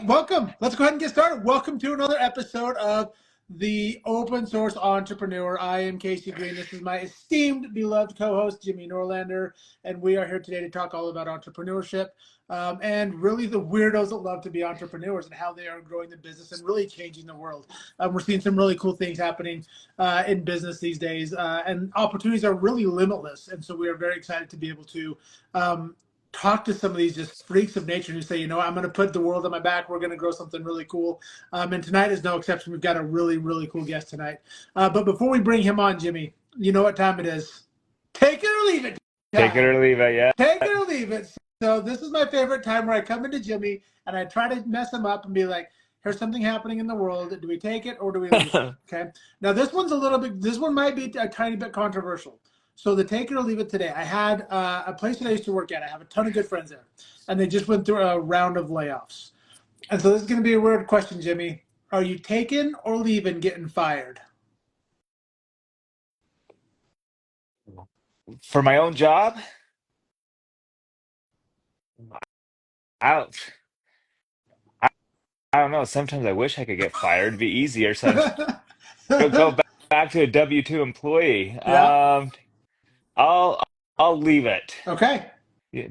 welcome. Let's go ahead and get started. Welcome to another episode of the Open Source Entrepreneur. I am Casey Green. This is my esteemed, beloved co-host, Jimmy Norlander, and we are here today to talk all about entrepreneurship and really the weirdos that love to be entrepreneurs and how they are growing the business and really changing the world. We're seeing some really cool things happening in business these days, and opportunities are really limitless. And so we are very excited to be able to talk to some of these just freaks of nature who say, you know, I'm going to put the world on my back. We're going to grow something really cool. And tonight is no exception. We've got a really, really cool guest tonight. But before we bring him on, Jimmy, you know what time it is. Take it or leave it. Take it or leave it, yeah. Take it or leave it. So this is my favorite time where I come into Jimmy and I try to mess him up and be like, here's something happening in the world. Do we take it or do we leave it? Okay. Now this one's a little bit, this one might be a tiny bit controversial. So the take it or leave it today, I had a place that I used to work at. I have a ton of good friends there, and they just went through a round of layoffs. And so this is going to be a weird question, Jimmy. Are you taking or leaving getting fired? For my own job, I don't, I, I don't know. Sometimes I wish I could get fired. It'd be easier. So go back to a W-2 employee. Yeah. I'll I'll leave it. Okay. Yeah,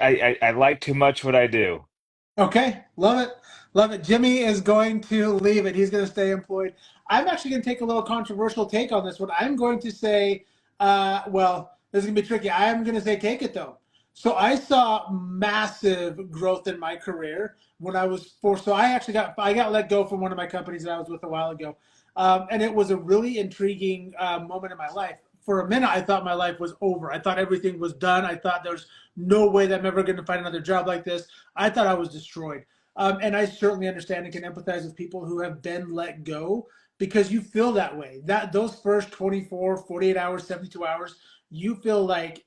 I like too much what I do. Okay. Love it. Love it. Jimmy is going to leave it. He's going to stay employed. I'm actually going to take a little controversial take on this one. I'm going to say, well, this is going to be tricky. I'm going to say take it though. So I saw massive growth in my career when I was forced. So I got let go from one of my companies that I was with a while ago. And it was a really intriguing moment in my life. For a minute, I thought my life was over. I thought everything was done. I thought there's no way that I'm ever going to find another job like this. I thought I was destroyed. And I certainly understand and can empathize with people who have been let go because you feel that way. That those first 24, 48 hours, 72 hours, you feel like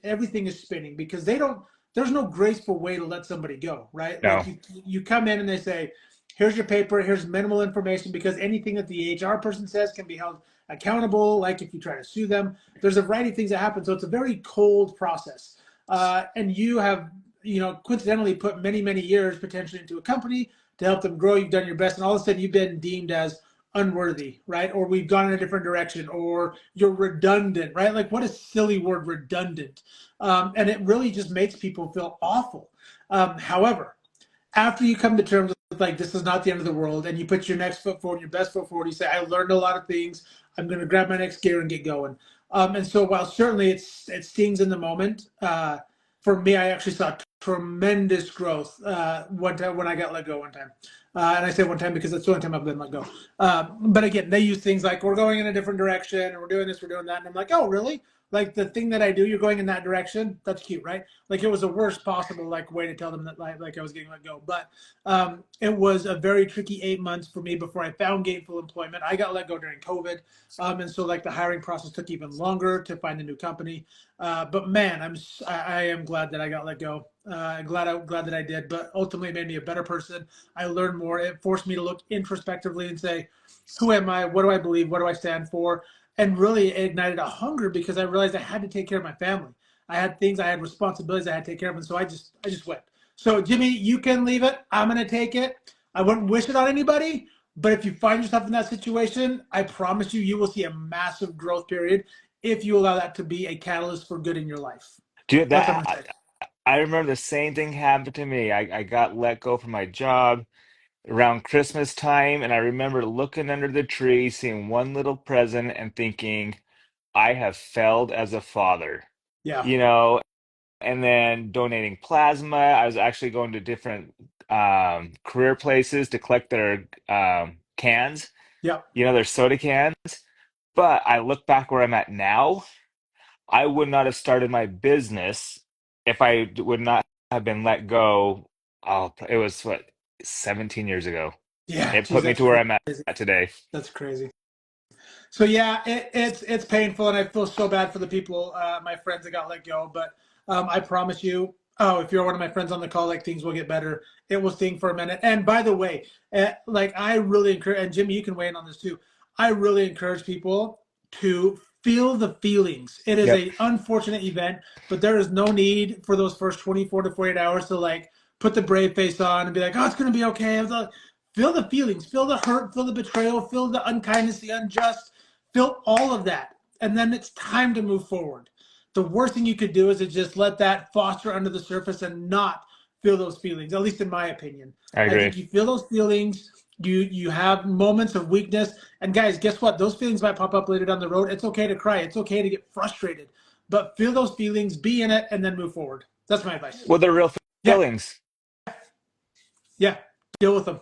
everything is spinning because there's no graceful way to let somebody go, right? No, Like you come in and they say, here's your paper, here's minimal information because anything that the HR person says can be held accountable, like if you try to sue them. There's a variety of things that happen. So it's a very cold process. And you have, coincidentally put many, many years potentially into a company to help them grow. You've done your best. And all of a sudden you've been deemed as unworthy, right? Or we've gone in a different direction or you're redundant, right? Like what a silly word, redundant. And it really just makes people feel awful. However, after you come to terms with like this is not the end of the world and you put your next foot forward, your best foot forward, you say, I learned a lot of things. I'm going to grab my next gear and get going. And so while certainly it stings in the moment, for me, I actually saw tremendous growth one time when I got let go one time. And I say one time because that's the only time I've been let go. But again, they use things like we're going in a different direction and we're doing this, we're doing that. And I'm like, oh, really? Like the thing that I do, you're going in that direction. That's cute, right? Like it was the worst possible way to tell them that like I was getting let go. But it was a very tricky 8 months for me before I found gainful employment. I got let go during COVID, and so like the hiring process took even longer to find a new company. But man, I am glad that I got let go. Glad that I did. But ultimately, it made me a better person. I learned more. It forced me to look introspectively and say, who am I? What do I believe? What do I stand for? And really ignited a hunger because I realized I had to take care of my family. I had things, I had responsibilities I had to take care of. And so I just went. So Jimmy, you can leave it. I'm going to take it. I wouldn't wish it on anybody, but if you find yourself in that situation, I promise you will see a massive growth period if you allow that to be a catalyst for good in your life. dude, That's what I'm going to say. I remember the same thing happened to me. I got let go from my job around Christmas time, and I remember looking under the tree, seeing one little present, and thinking, I have failed as a father. Yeah. You know, and then donating plasma. I was actually going to different career places to collect their cans, Yeah. their soda cans. But I look back where I'm at now, I would not have started my business if I would not have been let go. Oh, it was what, 17 years ago. Yeah. It Geez, put me that's to where I'm crazy. at today. That's crazy. So yeah, it's painful, and I feel so bad for the people, my friends that got let go. But I promise you, oh, if you're one of my friends on the call, like things will get better. It will sting for a minute. And by the way, like I really encourage, and Jimmy, you can weigh in on this too. I really encourage people to feel the feelings. It is Yep. a unfortunate event, but there is no need for those first 24 to 48 hours to like put the brave face on and be like, oh, it's going to be okay. Feel the feelings, feel the hurt, feel the betrayal, feel the unkindness, the unjust, feel all of that. And then it's time to move forward. The worst thing you could do is to just let that foster under the surface and not feel those feelings, at least in my opinion. I I agree. think you feel those feelings, you have moments of weakness, and guys, guess what? Those feelings might pop up later down the road. It's okay to cry. It's okay to get frustrated, but feel those feelings, be in it, and then move forward. That's my advice. Well, they're real Yeah, feelings. yeah. Deal with them.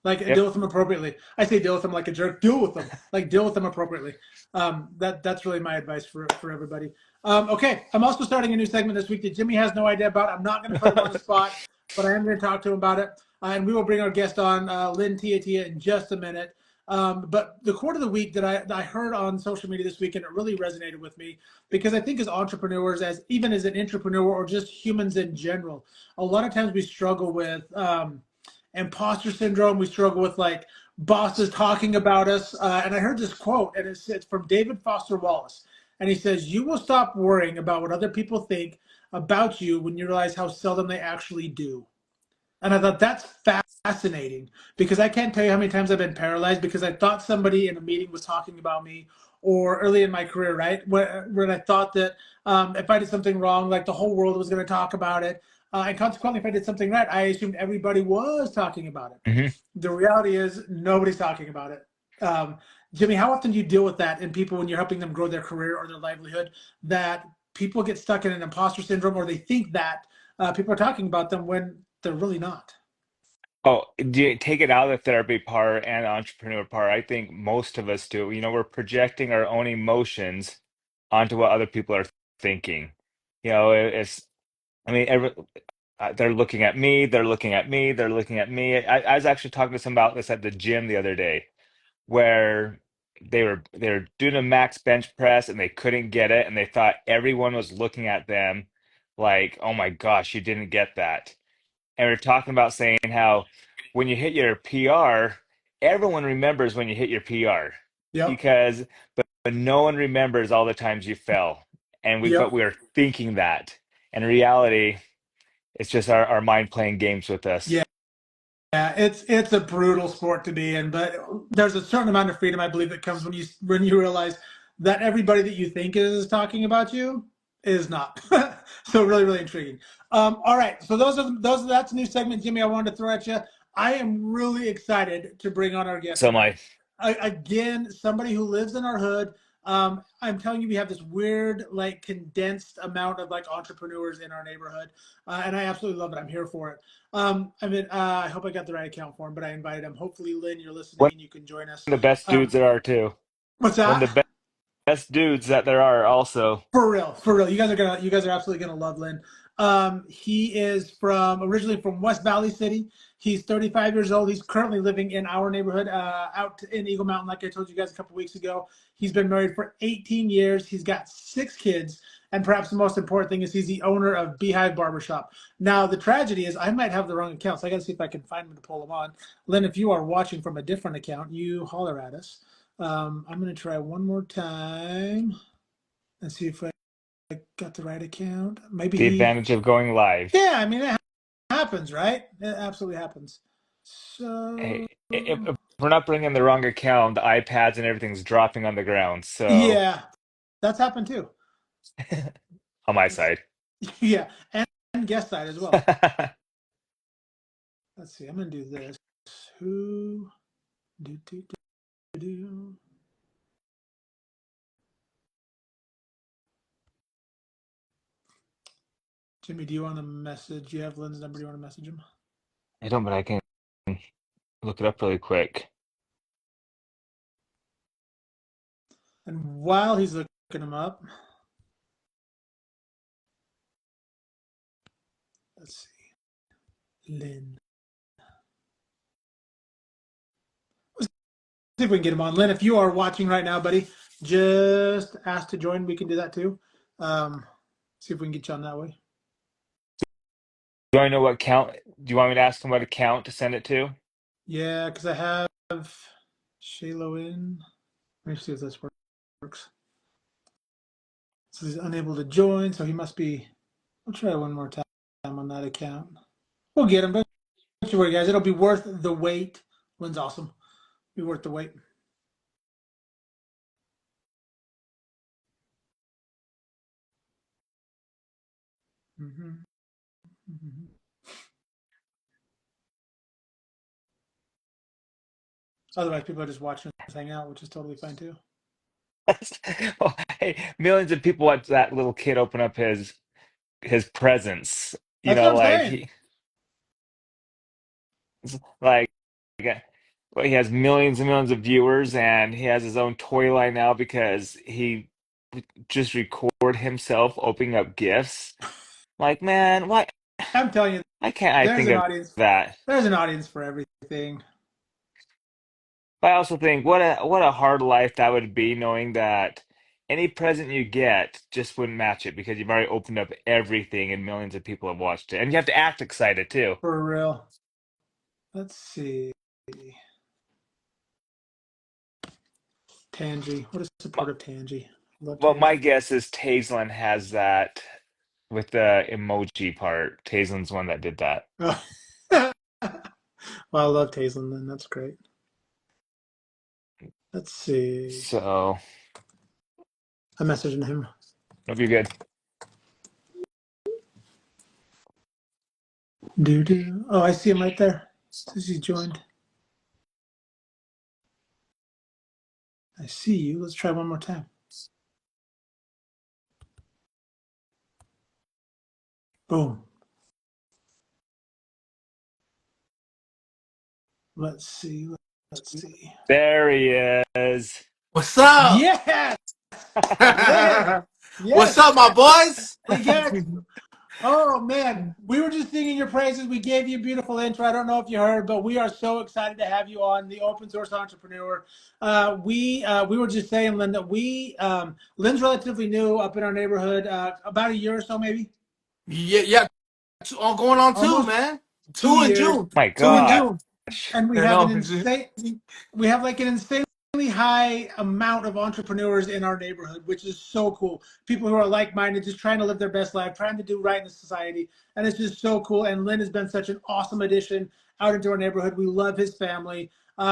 Like Yep. deal with them appropriately. I say deal with them like a jerk. Deal with them. Like deal with them appropriately. That's really my advice for everybody. Okay, I'm also starting a new segment this week that Jimmy has no idea about. I'm not going to put him on the spot, but I am going to talk to him about it. And we will bring our guest on, Lynn Tiatia, in just a minute. But the quote of the week that I heard on social media this week, and it really resonated with me because I think as entrepreneurs, as even as an entrepreneur or just humans in general, a lot of times we struggle with imposter syndrome. We struggle with like bosses talking about us. And I heard this quote, and it's from David Foster Wallace. And he says, you will stop worrying about what other people think about you when you realize how seldom they actually do. And I thought that's fascinating because I can't tell you how many times I've been paralyzed because I thought somebody in a meeting was talking about me, or early in my career, right? When I thought that if I did something wrong, like the whole world was going to talk about it. And consequently, if I did something right, I assumed everybody was talking about it. Hmm. The reality is nobody's talking about it. Jimmy, how often do you deal with that in people when you're helping them grow their career or their livelihood, that people get stuck in an imposter syndrome or they think that people are talking about them when they're really not? Oh, do you take it out of the therapy part and entrepreneur part? I think most of us do. We're projecting our own emotions onto what other people are thinking. I mean, they're looking at me, they're looking at me, they're looking at me. I was actually talking to some about this at the gym the other day, where they were doing a max bench press and they couldn't get it, and they thought everyone was looking at them like, "Oh my gosh, you didn't get that." And we're talking about saying how when you hit your PR, everyone remembers when you hit your PR Yep. because but no one remembers all the times you fell. And but Yep. we're thinking that. And in reality, it's just our mind playing games with us. Yeah. Yeah, it's a brutal sport to be in, but there's a certain amount of freedom I believe that comes when you realize that everybody that you think is talking about you is not. So really, really intriguing. All right, so that's a new segment, Jimmy. I wanted to throw at you. I am really excited to bring on our guest So tonight. my Again, somebody who lives in our hood. I'm telling you, we have this weird, like, condensed amount of like entrepreneurs in our neighborhood, and I absolutely love it. I'm here for it. I hope I got the right account for him, but I invited him. Hopefully, Lynn, you're one listening and you can join us. of the best dudes Um, there are too. what's One of that? the best dudes that there are also. For real, for real. You guys are absolutely gonna love Lynn. He is originally from West Valley City. He's 35 years old. He's currently living in our neighborhood, out in Eagle Mountain, like I told you guys a couple weeks ago. He's been married for 18 years. He's got 6 kids, and perhaps the most important thing is he's the owner of Hive Barbershop. Now, the tragedy is I might have the wrong account, so I got to see if I can find him to pull him on. Lynn, if you are watching from a different account, you holler at us. I'm going to try one more time and see if I got the right account. Maybe The he, advantage of going live. yeah, I mean, it happens, right? It absolutely happens. So, Hey, if we're not bringing the wrong account, the iPads and everything's dropping on the ground. So yeah, that's happened too. on my side. Yeah, and guest side as well. Let's see, I'm going to do this. Who, do. Jimmy, do you want to message? You have Lynn's number. Do you want to message him? I don't, but I can look it up really quick. And while he's looking him up, let's see. Lynn. See if we can get him on. Lynn, if you are watching right now, buddy, just ask to join. We can do that too. Um, See if we can get you on that way. Do I know what count? Do you want me to ask him what account to send it to? Yeah, because I have Shaylo in. Let me see if this works. So he's unable to join, so he must be. I'll try one more time on that account. We'll get him. Don't you worry, guys. It'll be worth the wait. Lynn's awesome. Be worth the wait. Mm-hmm. Mm-hmm. Otherwise, people are just watching us hang out, which is totally fine too. Oh, hey, millions of people watch that little kid open up his presents. You That's what know, I'm like saying. he like yeah, well, he has millions and millions of viewers, and he has his own toy line now because he just record himself opening up gifts. Like, man, I'm telling you, why can't I there's think an of audience. that? There's an audience for everything. But I also think what a hard life that would be knowing that any present you get just wouldn't match it because you've already opened up everything and millions of people have watched it. And you have to act excited too. For real. Let's see. Tangy. What a My- supportive Tangy. Love Well, my Tangy. guess is Taislin has that with the emoji part. Taislin's one that did that. Oh. Well, I love Taislin then. That's great. Let's see. So, I'm messaging him. hope you're good. Do do. Oh, I see him right there. Says he joined. I see you. Let's try one more time. Boom. Let's see. Let's see. There he is. What's up? Yes, Lynn. What's Yes. up, my boys? Yes. Oh man, we were just singing your praises. We gave you a beautiful intro. I don't know if you heard, but we are so excited to have you on the Open Source Entrepreneur. We were just saying, Lynn, that Lynn's relatively new up in our neighborhood, about a year or so, maybe Yeah, yeah. Going on two, almost man. two Two in years, June. My Two in and gosh. June. and we You have an know. insane we have like an insanely high amount of entrepreneurs in our neighborhood, which is so cool. People who are like-minded, just trying to live their best life, trying to do right in the society, and it's just so cool. And Lynn has been such an awesome addition out into our neighborhood. We love his family.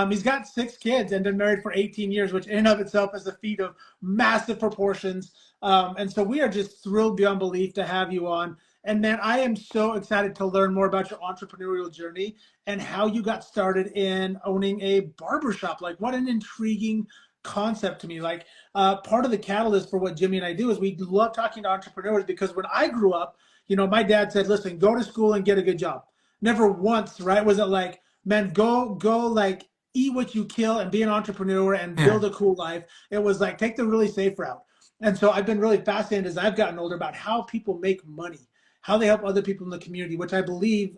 He's got 6 kids and been married for 18 years, which in and of itself is a feat of massive proportions. And so we are just thrilled beyond belief to have you on. And man, I am so excited to learn more about your entrepreneurial journey and how you got started in owning a barbershop. Like, what an intriguing concept to me. Like, part of the catalyst for what Jimmy and I do is we love talking to entrepreneurs because when I grew up, my dad said, listen, go to school and get a good job. Never once, right? Was it like, man, go like eat what you kill and be an entrepreneur and Yeah. build a cool life. It was like, take the really safe route. And so I've been really fascinated as I've gotten older about how people make money, how they help other people in the community, which I believe,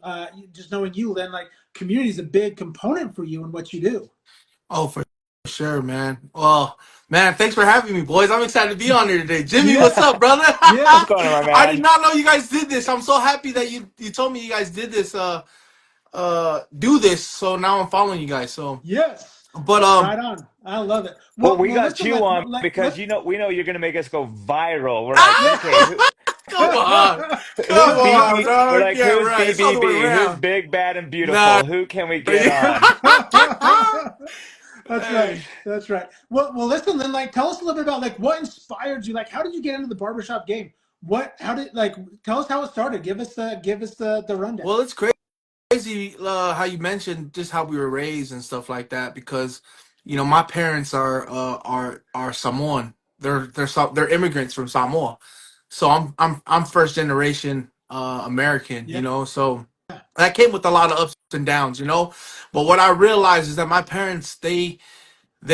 just knowing you, Lynn, like community is a big component for you and what you do. Oh, for sure, man. Well, man, thanks for having me, boys. I'm excited to be on here today. Jimmy, what's Yeah, up, brother? yeah, What's going on, my I did man? not know you guys did this. I'm so happy that you told me you guys did this. Do this. So now I'm following you guys. So, yes, but right on. I love it. Well, Well, we well, got listen, you on like because let's. we know you're gonna make us go viral. We're like, Yeah. okay, come on, who's come on, BB? We're dog. like, Yeah, who's right. It's all the way BBB? Who's around. big, bad, and Nah. beautiful? Who can we get on? Yeah. That's right. Hey. That's right. Well, listen, Lynn. Like, tell us a little bit about like what inspired you. Like, how did you get into the barbershop game? What? How did like? Tell us how it started. Give us the rundown. Well, it's crazy how you mentioned just how we were raised and stuff like that because my parents are Samoan. They're immigrants from Samoa, so I'm first generation American. Yeah. So that came with a lot of ups and downs. But what I realized is that my parents they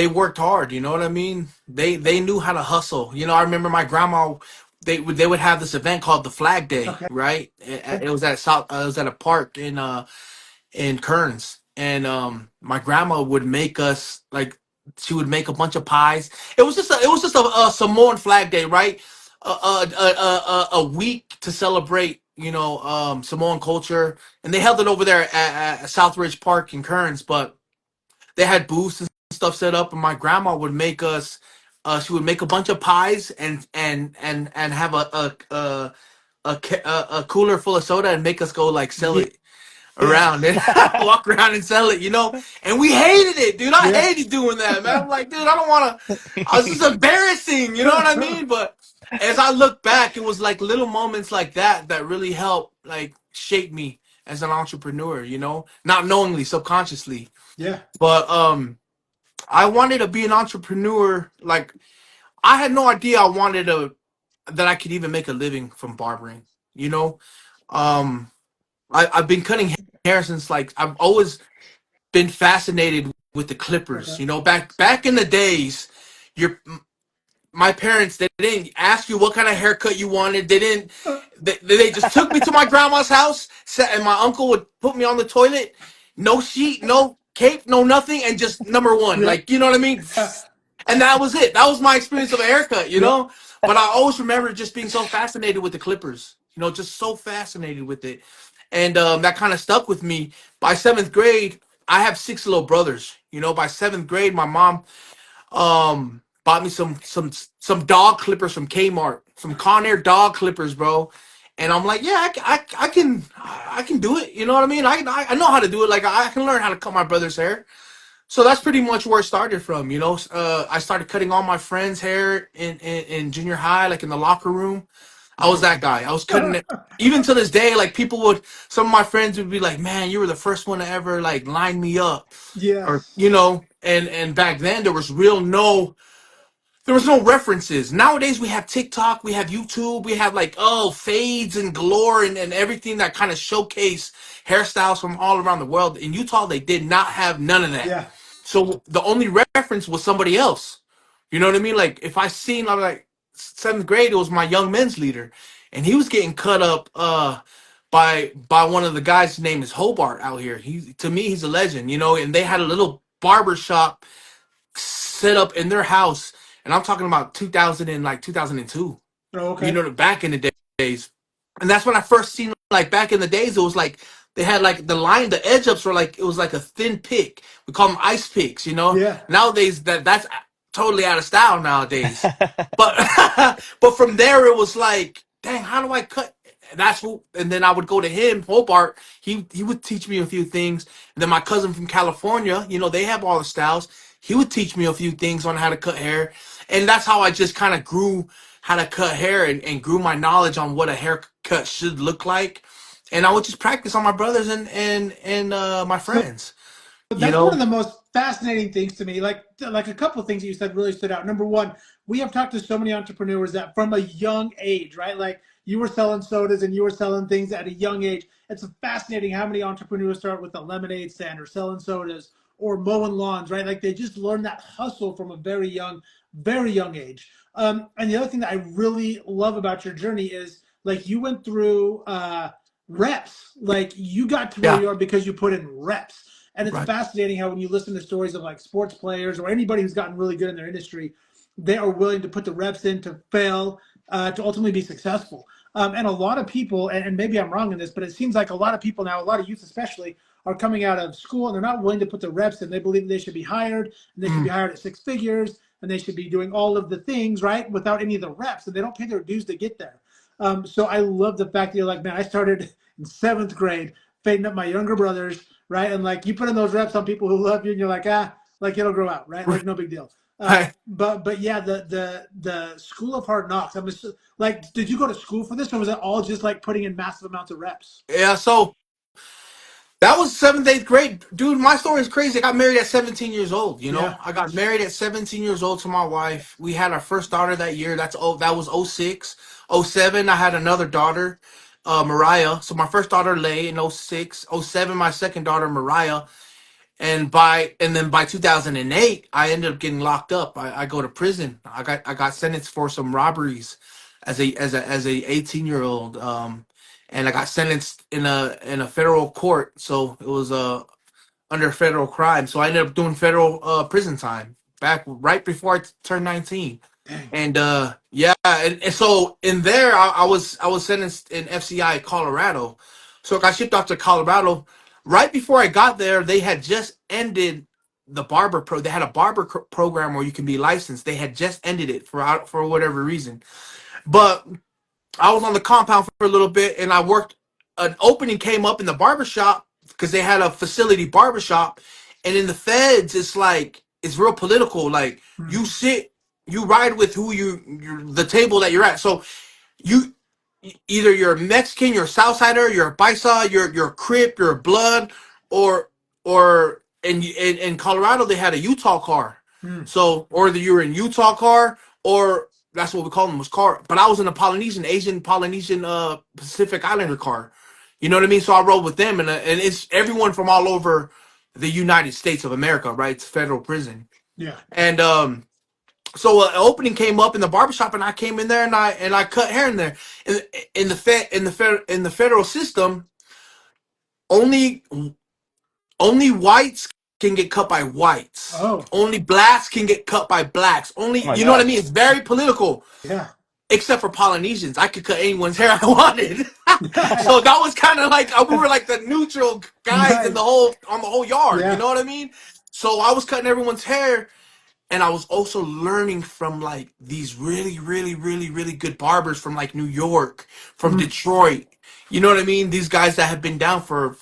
worked hard. You know what I mean? They knew how to hustle. I remember my grandma. They would have this event called the Flag Day, Okay. right? It was at South. It was at a park in Kearns, and my grandma would make us like she would make a bunch of pies. It was just a Samoan Flag Day, right? A week to celebrate, Samoan culture, and they held it over there at Southridge Park in Kearns, but they had booths and stuff set up, and my grandma would make us. She would make a bunch of pies and have a cooler full of soda and make us go like sell Yeah. it. Yeah. around and walk around and sell it, And we hated it, dude. I Yeah. hated doing that, man. I'm like, dude, I don't want to. I was just embarrassing, you know what I mean? But as I look back, it was like little moments like that that really helped, like, shape me as an entrepreneur, not knowingly, subconsciously. Yeah. But I wanted to be an entrepreneur. Like, I had no idea that I could even make a living from barbering. You know, um, I've been cutting hair since, like, I've always been fascinated with the clippers. Okay. Back in the days, your my parents, they didn't ask you what kind of haircut you wanted. They didn't. They just took me to my grandma's house, and my uncle would put me on the toilet, no sheet, no cape, no nothing, and just number one, Yeah. like, you know what I mean. Yeah. And that was it. That was my experience of a haircut, Yeah. But I always remember just being so fascinated with the clippers, just so fascinated with it, and that kind of stuck with me. By seventh grade, I have six little brothers. By seventh grade, my mom bought me some dog clippers from Kmart, some Conair dog clippers, bro. And I'm like, yeah, I can do it. You know what I mean? I know how to do it. Like, I can learn how to cut my brother's hair. So that's pretty much where it started from. I started cutting all my friends' hair in junior high, like in the locker room. I was that Nice. guy. I was cutting it. Even to this day, like, some of my friends would be like, "Man, you were the first one to ever, like, line me up," or Yes. And back then there was no references. Nowadays we have TikTok, we have YouTube, we have, like, fades and galore, and everything that kind of showcase hairstyles from all around the world. In Utah, they did not have none of that. Yeah. So the only reference was somebody else. You know what I mean? Like, if I'm like, seventh grade, it was my young men's leader, and he was getting cut up by one of the guys. His name is Hobart out here. To me, he's a legend. And they had a little barber shop set up in their house, and I'm talking about 2000 and like 2002. Oh, okay. Back in the days, and that's when I first seen, like, back in the days. It was like they had, like, the edge ups were like, it was like a thin pick. We call them ice picks. Yeah. Nowadays that's totally out of style nowadays. But but from there it was like, dang, how do I cut? And then I would go to him, Hobart. He would teach me a few things. And then my cousin from California, they have all the styles. He would teach me a few things on how to cut hair. And that's how I just kind of grew how to cut hair, and grew my knowledge on what a haircut should look like. And I would just practice on my brothers and my So friends. You that's one of know? the most fascinating things to me. Like a couple of things that you said really stood out. Number one, we have talked to so many entrepreneurs that from a young age, right? Like you were selling sodas and you were selling things at a young age. It's fascinating how many entrepreneurs start with a lemonade stand or selling sodas or mowing lawns, right? Like they just learn that hustle from a very young age. And the other thing that I really love about your journey is like you went through reps. Like you got to where Yeah. you are because you put in reps. And it's Right. fascinating how when you listen to stories of like sports players or anybody who's gotten really good in their industry, they are willing to put the reps in to fail to ultimately be successful. And a lot of people, and maybe I'm wrong in this, but it seems like a lot of people now, a lot of youth especially, are coming out of school and they're not willing to put the reps in. They believe they should be hired and they should be Mm. hired at six figures and they should be doing all of the things, right, without any of the reps. And they don't pay their dues to get there. So I love the fact that you're like, man, I started in seventh grade, fading up my younger brothers, right? And like you put in those reps on people who love you, and you're like, like it'll grow out, right? Like no big deal. Right. But yeah, the school of hard knocks. I'm just like, did you go to school for this, or was it all just like putting in massive amounts of reps? Yeah. So that was seventh, eighth grade. Dude, my story is crazy. I got married at 17 years old, Yeah. I got married at 17 years old to my wife. We had our first daughter that year. That was '06. '07, I had another daughter, Mariah. So my first daughter lay in '06. '07, my second daughter, Mariah. And then by 2008, I ended up getting locked up. I go to prison. I got sentenced for some robberies as a 18-year-old. And I got sentenced in a federal court. So it was under federal crime. So I ended up doing federal prison time back right before I turned 19. Dang. And yeah, and so in there, I was sentenced in FCI Colorado. So I got shipped off to Colorado. Right before I got there, they had just ended They had a program where you can be licensed. They had just ended it for whatever reason. But I was on the compound for a little bit, and I worked. An opening came up in the barbershop because they had a facility barbershop, and in the feds, it's like it's real political. Like you sit, you ride with who you're the table that you're at. So you either you're a Mexican, you're a Southsider, you're a Paisa, you're a Crip, you're a Blood, or in Colorado they had a Utah car. Mm. So or you were in Utah car, or that's what we call them was car. But I was in a Polynesian, Asian Polynesian Pacific Islander car. You know what I mean? So I rode with them, and it's everyone from all over the United States of America, right? It's federal prison, Yeah. and so an opening came up in the barbershop, and I came in there, and I cut hair in there. In the federal system, only only whites can get cut by whites. Oh. Only blacks can get cut by blacks. Only Oh my you know what I gosh. mean? It's very political. Yeah. Except for Polynesians, I could cut anyone's hair I wanted. So Nice. that was kind of like we were like the neutral guys in the Nice. whole yard. You Yeah. know what I mean? So I was cutting everyone's hair, and I was also learning from like these really, really, really, really good barbers from like New York, from Mm. Detroit. You know what I mean? These guys that have been down for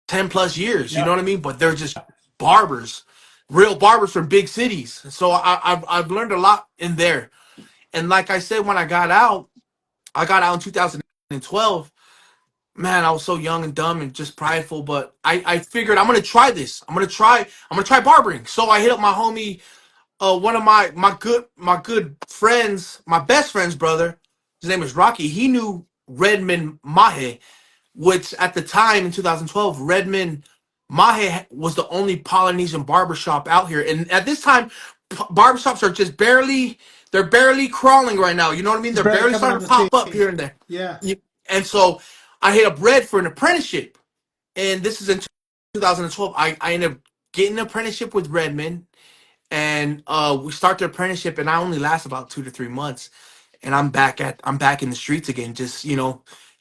10 plus years. You know Yeah. what I mean? But they're just barbers, real barbers from big cities. So I've learned a lot in there. And like I said, when I got out in 2012. Man, I was so young and dumb and just prideful, but I figured I'm gonna try this. I'm gonna try barbering. So I hit up my homie, one of my good friends, my best friend's brother. His name is Rocky. He knew Redmond Mahe, which at the time in 2012, Redmond Mahe was the only Polynesian barbershop out here. And at this time, barbershops are just they're barely crawling right now. You know what I mean? It's They're barely barely coming on starting to the pop up scene. here and there. Yeah. And so I hit up Red for an apprenticeship. And this is in 2012. I ended up getting an apprenticeship with Redmond. And we start the apprenticeship, and I only last about 2 to 3 months. And I'm back in the streets again, just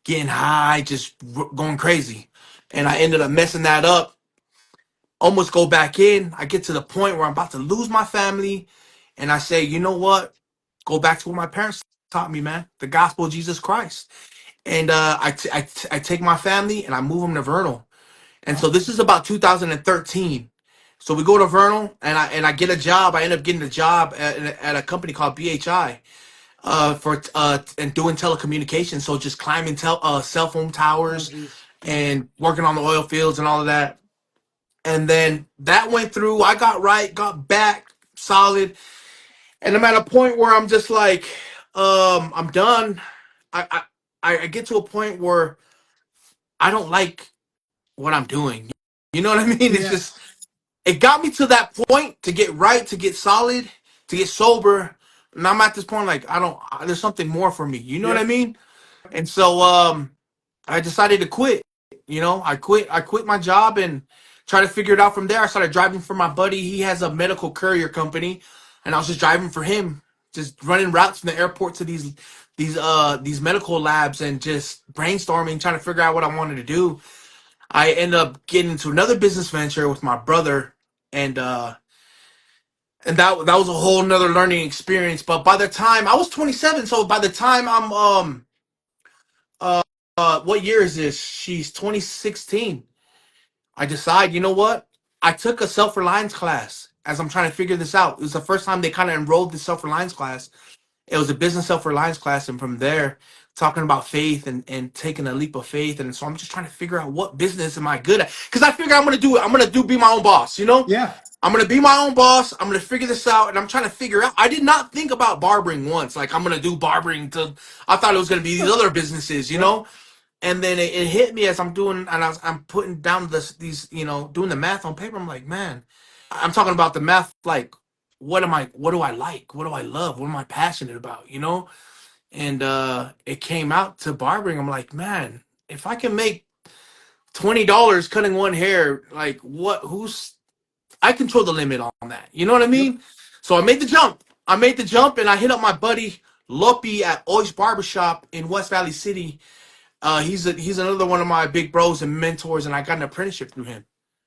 getting high, just going crazy. And I ended up messing that up. Almost go back in. I get to the point where I'm about to lose my family, and I say, you know what? Go back to what my parents taught me, man. The gospel of Jesus Christ. And I take my family and I move them to Vernal. And so this is about 2013. So we go to Vernal, and I get a job. I end up getting a job at a company called BHI, for and doing telecommunications. So just climbing cell phone Oh, towers geez. and working on the oil fields and all of that. And then that went through. I got right, got back solid, and I'm at a point where I'm just like, I'm done. I I get to a point where I don't like what I'm doing. You know what I mean? It's just Yes. it got me to that point to get right, to get solid, to get sober. And I'm at this point like I don't. There's something more for me. You know what I Yep. mean? And so I decided to quit. I quit my job and try to figure it out from there. I started driving for my buddy. He has a medical courier company, and I was just driving for him, just running routes from the airport to these medical labs and just brainstorming, trying to figure out what I wanted to do. I ended up getting into another business venture with my brother, and that was a whole nother learning experience. But by the time I was 27, so by the time I'm uh what year is this? She's 2016. I decide, you know what? I took a self-reliance class as I'm trying to figure this out. It was the first time they kind of enrolled this self-reliance class. It was a business self-reliance class, and from there, talking about faith and taking a leap of faith. And so I'm just trying to figure out what business am I good at? Because I figure I'm gonna do it. I'm gonna be my own boss, you know? Yeah. I'm gonna be my own boss. I'm gonna figure this out, and I'm trying to figure out. I did not think about barbering once. Like I'm gonna do barbering to. I thought it was gonna be these other businesses, you Yep. know. And then it hit me as I'm doing, and I'm putting down these, doing the math on paper. I'm like, man, I'm talking about the math. Like, what do I like? What do I love? What am I passionate about? You know. And it came out to barbering. I'm like, man, if I can make $20 cutting one hair, like what? I control the limit on that. You know what I Yep. mean? So I made the jump. And I hit up my buddy Lopi at Oish Barbershop in West Valley City. He's another one of my big bros and mentors, and I got an apprenticeship through him.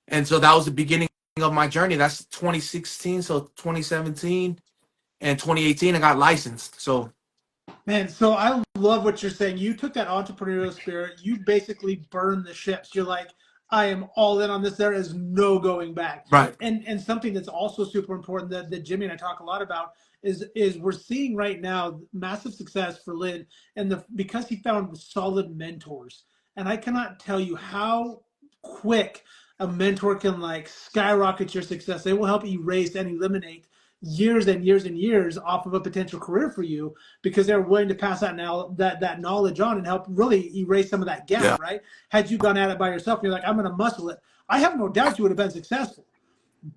And so that was the beginning of my journey. That's 2016. So 2017 and 2018, I got licensed. So Man, so I love what you're saying. You took that entrepreneurial spirit. You basically burned the ships. You're like, I am all in on this. There is no going back. Right. And something that's also super important that Jimmy and I talk a lot about is we're seeing right now massive success for Lynn and the because he found solid mentors. And I cannot tell you how quick a mentor can like skyrocket your success. They will help erase and eliminate years and years and years off of a potential career for you because they're willing to pass that now that knowledge on and help really erase some of that gap, Yeah. right? Had you gone at it by yourself, you're like, I'm going to muscle it. I have no doubt you would have been successful,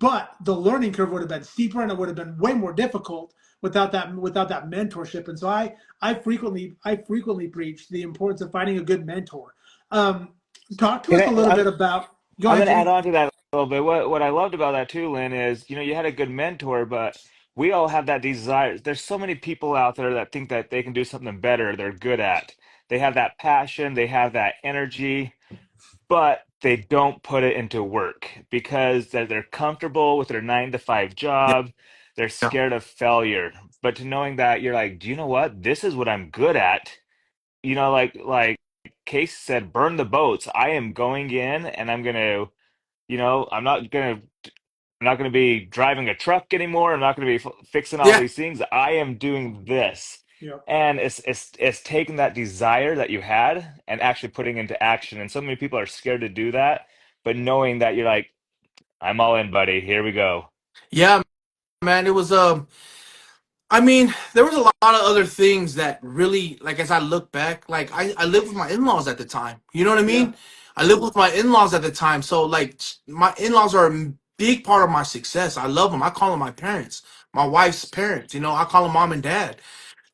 but the learning curve would have been steeper and it would have been way more difficult without that mentorship. And so I frequently preach the importance of finding a good mentor. Um, Talk to Can us a I, little bit about. Go I'm ahead, going to add Jimmy. on to that a little bit. What I loved about that too, Lynn, is you had a good mentor, but we all have that desire. There's so many people out there that think that they can do something better, they're good at. They have that passion, they have that energy, but they don't put it into work because they're comfortable with their 9 to 5 Yeah. job. They're Yeah. scared of failure. But to knowing that you're like, do you know what? This is what I'm good at. Like Case said, burn the boats. I am going in and I'm gonna, I'm not gonna be driving a truck anymore. I'm not gonna be fixing all Yeah. these things. I am doing this. Yep. And it's taking that desire that you had and actually putting into action. And so many people are scared to do that, but knowing that you're like, I'm all in, buddy. Here we go. Yeah, man. It was I mean, there was a lot of other things that really, like, as I look back, like, I lived with my in-laws at the time. You know what I Yeah. mean? I lived with my in-laws at the time. So, like, my in-laws are a big part of my success. I love them. I call them my parents, my wife's parents. I call them mom and dad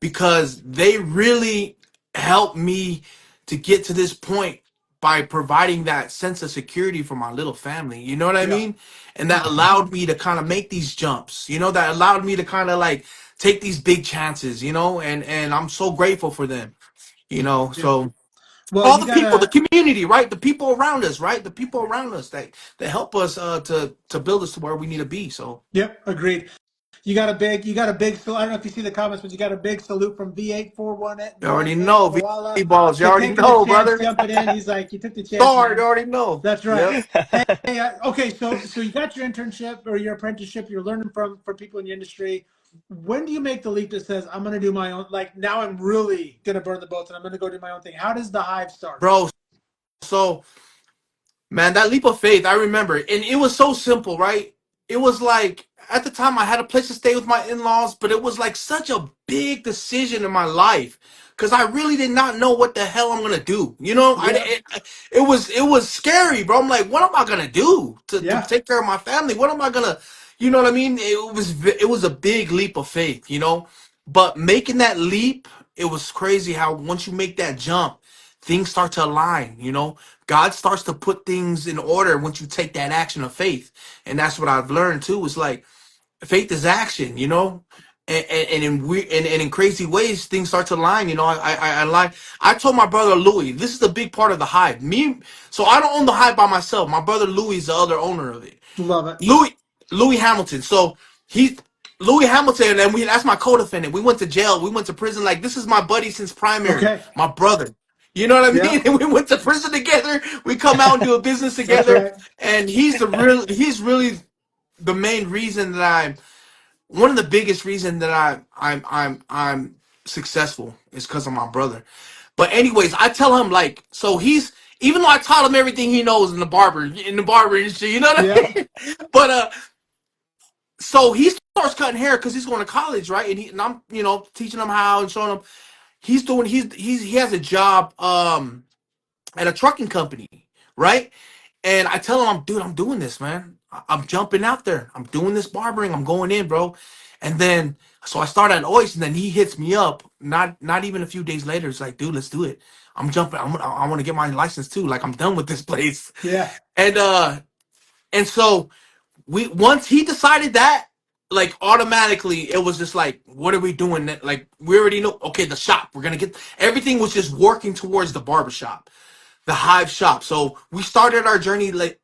because they really helped me to get to this point by providing that sense of security for my little family. You know what I Yeah. mean? And that allowed me to kind of make these jumps. That allowed me to kind of like take these big chances. And I'm so grateful for them. Yeah. So Well, all you the people, the gotta. community, right? The people around us, right? The people around us that help us to build us to where we need to be. So Yep. Agreed. You got a big. I don't know if you see the comments, but you got a big salute from you already V841 know, Koala V balls. You for already taking the know, chance, brother. jumping in. He's like, you took the chance, Sorry, you man. already know. That's right. Yep. Hey, okay, so you got your internship or your apprenticeship. You're learning from people in the industry. When do you make the leap that says I'm going to do my own? Like now, I'm really going to burn the boats and I'm going to go do my own thing. How does the Hive start? Bro, so man, that leap of faith, I remember. And it was so simple, right? It was like at the time I had a place to stay with my in-laws, but it was like such a big decision in my life because I really did not know what the hell I'm gonna do. Yeah, It was scary, bro. I'm like, what am I gonna do to yeah, take care of my family? What am I gonna, you know what I mean? It was a big leap of faith. But making that leap, it was crazy how once you make that jump, things start to align. God starts to put things in order once you take that action of faith. And that's what I've learned too. Is like faith is action. And in crazy ways things start to align. I like I told my brother Louis, this is a big part of the Hive. So I don't own the Hive by myself. My brother Louis is the other owner of it. love it. Louis Hamilton. So he Louis Hamilton, and that's my co-defendant. We went to jail. We went to prison. Like this is my buddy since primary, Okay, my brother. You know what I yeah, mean? And we went to prison together. We come out and do a business that's together. right. And he's really the main reason that one of the biggest reason that I'm successful is because of my brother. But anyways, I tell him like, so he's even though I taught him everything he knows in the barber industry, you know what I Yeah, mean? But so he starts cutting hair because he's going to college, right? And I'm teaching him how and showing him he has a job at a trucking company, right? And I tell him, dude, I'm doing this, man. I'm jumping out there. I'm doing this barbering. I'm going in, bro. And then so I start at Oyster, and then he hits me up. Not even a few days later. It's like, dude, let's do it. I'm jumping. I want to get my license too. Like I'm done with this place. yeah, And so we once he decided that, like automatically it was just like, what are we doing? Like we already know. Okay, the shop. We're gonna get everything was just working towards the barbershop, the Hive shop. So we started our journey like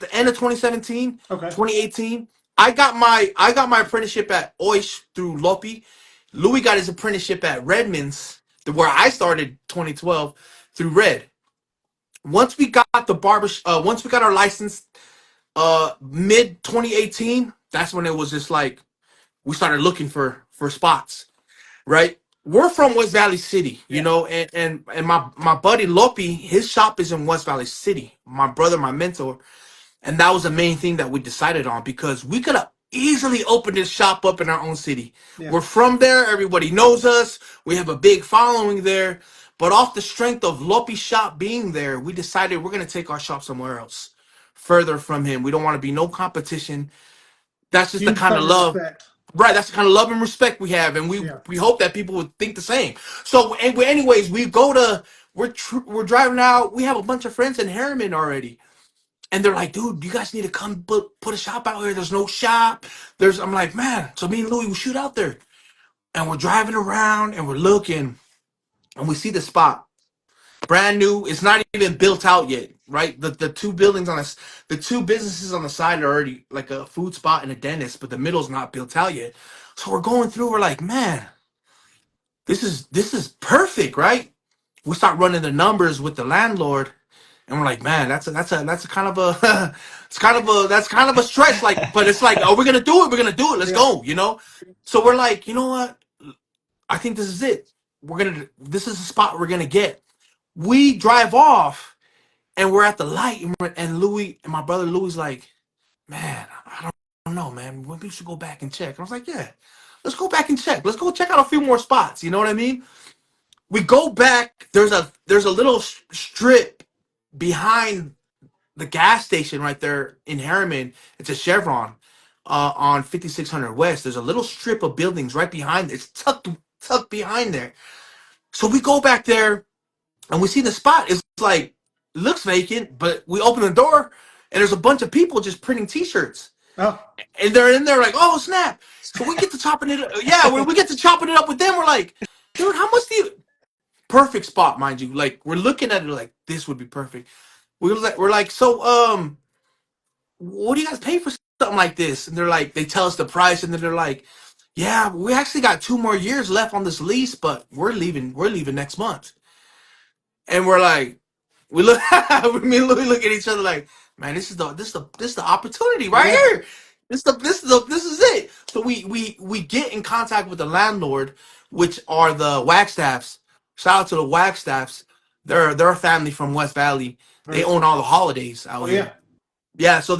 the end of 2017, okay, 2018. I got my apprenticeship at Oish through Lopi. Louis got his apprenticeship at Redmond's where I started 2012 through Red. Once we got the once we got our license, mid 2018, that's when it was just like we started looking for spots, right? We're from West Valley City, you Yeah. know, and my buddy Lopi, his shop is in West Valley City. My brother, my mentor, and that was the main thing that we decided on because we could have easily opened this shop up in our own city. Yeah. We're from there, everybody knows us, we have a big following there. But off the strength of Lopi's shop being there, we decided we're gonna take our shop somewhere else, further from him. We don't want to be no competition. That's just the Huge kind of partner love. respect. Right, that's the kind of love and respect we have, and Yeah. we hope that people would think the same. So, anyways, we go to we're driving out. We have a bunch of friends in Harriman already, and they're like, "Dude, you guys need to come put a shop out here. There's no shop. I'm like, man. So me and Louie we shoot out there, and we're driving around and we're looking, and we see the spot, brand new. It's not even built out yet, right? The two buildings on us, the two businesses on the side are already like a food spot and a dentist, but the middle's not built out yet. So we're going through. We're like, man, this is perfect, right? We start running the numbers with the landlord, and we're like, man, that's a kind of a it's kind of a that's kind of a stretch, like, but it's like, oh, we're gonna do it, we're gonna do it, let's Yeah. go, you know. So we're like, you know what? I think this is it. This is the spot we're gonna get. We drive off, and we're at the light, and Louis and my brother Louis like, man, I don't know, man. Maybe we should go back and check. And I was like, yeah, let's go back and check. Let's go check out a few more spots. You know what I mean? We go back. There's a little strip behind the gas station right there in Harriman. It's a Chevron on 5600 West. There's a little strip of buildings right behind. It's tucked behind there. So we go back there and we see the spot. It's like it looks vacant, but we open the door and there's a bunch of people just printing T-shirts, Oh. and they're in there like, oh snap! So we get to chopping it. Yeah, we get to chopping it up with them. We're like, dude, how much do you? Perfect spot, mind you. Like we're looking at it like this would be perfect. We're like, so what do you guys pay for something like this? And they're like, they tell us the price, and then they're like, yeah, we actually got 2 more years left on this lease, but we're leaving. We're leaving next month. And we're like, we look, me and Louis look at each other like, man, this is the opportunity right Yeah. here. This is it. So we get in contact with the landlord, which are the Wagstaffs. Shout out to the Wagstaffs. They're a family from West Valley. They Very own cool. all the holidays out Oh here. yeah. Yeah, so